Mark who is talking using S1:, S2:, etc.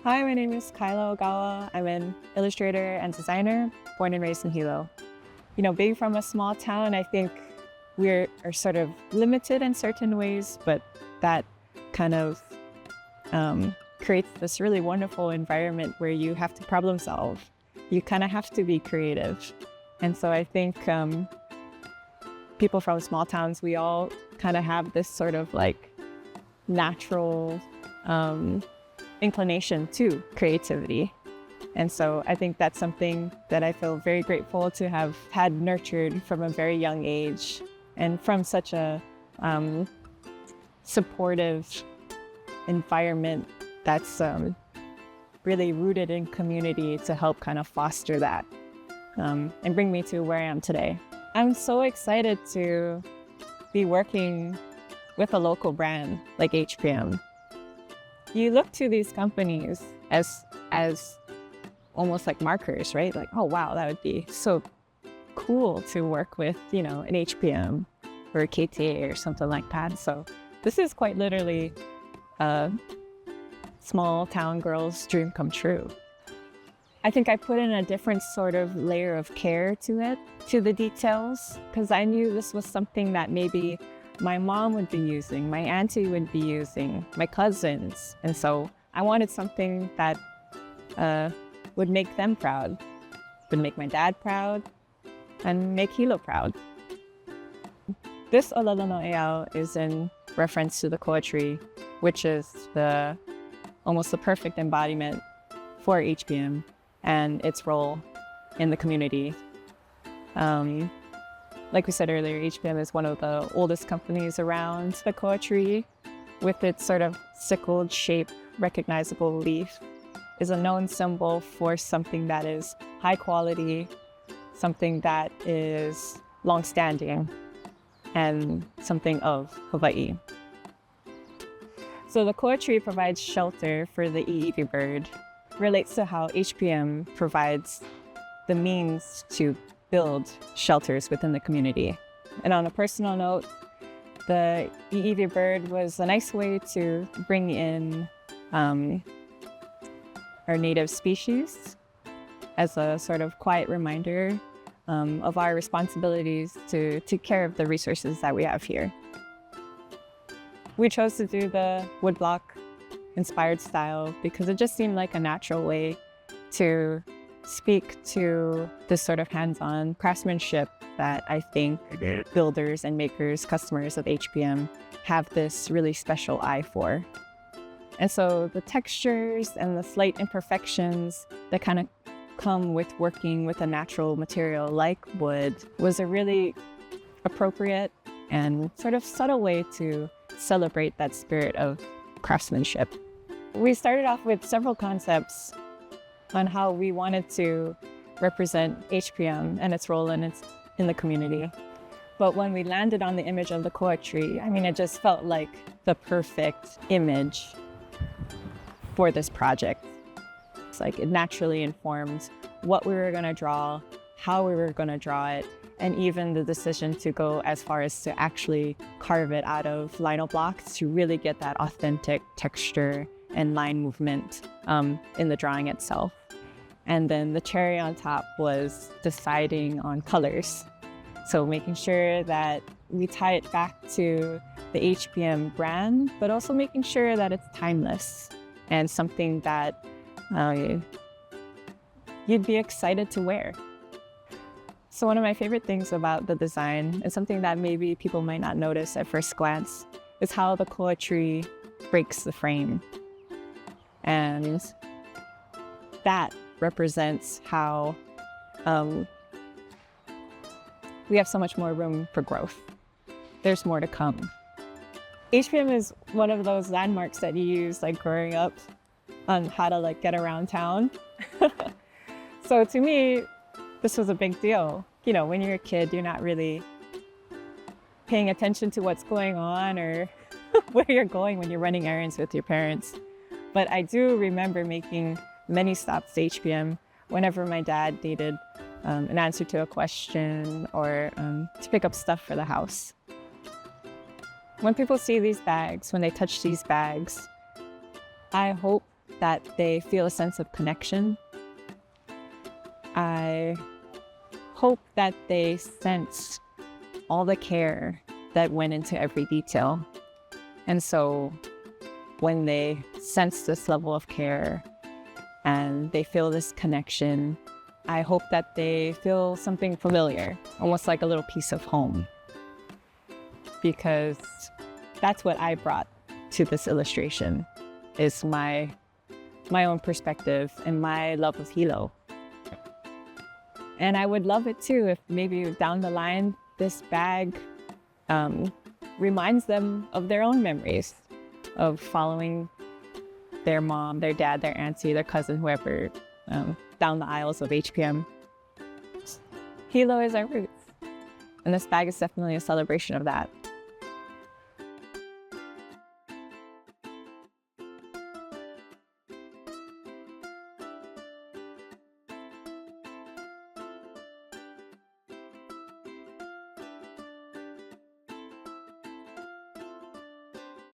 S1: Hi, my name is Kailah Ogawa. I'm an illustrator and designer, born and raised in Hilo. Being from a small town, I think we are sort of limited in certain ways, but that kind of creates this really wonderful environment where you have to problem solve. You kind of have to be creative. And so I think people from small towns, we all kind of have this sort of like natural inclination to creativity. And so I think that's something that I feel very grateful to have had nurtured from a very young age and from such a supportive environment that's really rooted in community to help kind of foster that and bring me to where I am today. I'm so excited to be working with a local brand like HPM. You look to these companies as almost like markers, right? Like, oh wow, that would be so cool to work with, an HPM or a KTA or something like that. So this is quite literally a small town girl's dream come true. I think I put in a different sort of layer of care to the details, because I knew this was something that maybe my mom would be using, my auntie would be using, my cousins. And so I wanted something that would make them proud, would make my dad proud, and make Hilo proud. This ōlelo no ʻiʻiwi is in reference to the koa tree, which is almost the perfect embodiment for HPM and its role in the community. Like we said earlier, HPM is one of the oldest companies around. The koa tree, with its sort of sickled shape, recognizable leaf, is a known symbol for something that is high quality, something that is longstanding, and something of Hawaiʻi. So the koa tree provides shelter for the ʻiʻiwi bird, relates to how HPM provides the means to build shelters within the community. And on a personal note, the ʻiʻiwi bird was a nice way to bring in our native species as a sort of quiet reminder of our responsibilities to take care of the resources that we have here. We chose to do the woodblock-inspired style because it just seemed like a natural way to speak to this sort of hands-on craftsmanship that I think builders and makers, customers of HPM have this really special eye for. And so the textures and the slight imperfections that kind of come with working with a natural material like wood was a really appropriate and sort of subtle way to celebrate that spirit of craftsmanship. We started off with several concepts on how we wanted to represent HPM and its role in the community. But when we landed on the image of the koa tree, it just felt like the perfect image for this project. It's like it naturally informed what we were going to draw, how we were going to draw it, and even the decision to go as far as to actually carve it out of lino blocks to really get that authentic texture and line movement in the drawing itself. And then the cherry on top was deciding on colors. So making sure that we tie it back to the HPM brand, but also making sure that it's timeless and something that you'd be excited to wear. So one of my favorite things about the design, and something that maybe people might not notice at first glance, is how the koa tree breaks the frame. And that represents how we have so much more room for growth. There's more to come. HPM is one of those landmarks that you use growing up on how to get around town. So to me, this was a big deal. When you're a kid, you're not really paying attention to what's going on or where you're going when you're running errands with your parents. But I do remember making many stops to HPM whenever my dad needed an answer to a question or to pick up stuff for the house. When people see these bags, when they touch these bags, I hope that they feel a sense of connection. I hope that they sense all the care that went into every detail. And so when they sense this level of care and they feel this connection, I hope that they feel something familiar, almost like a little piece of home. Because that's what I brought to this illustration, is my own perspective and my love of Hilo. And I would love it too if maybe down the line, this bag reminds them of their own memories of following their mom, their dad, their auntie, their cousin, whoever, down the aisles of HPM. Hilo is our roots, and this bag is definitely a celebration of that.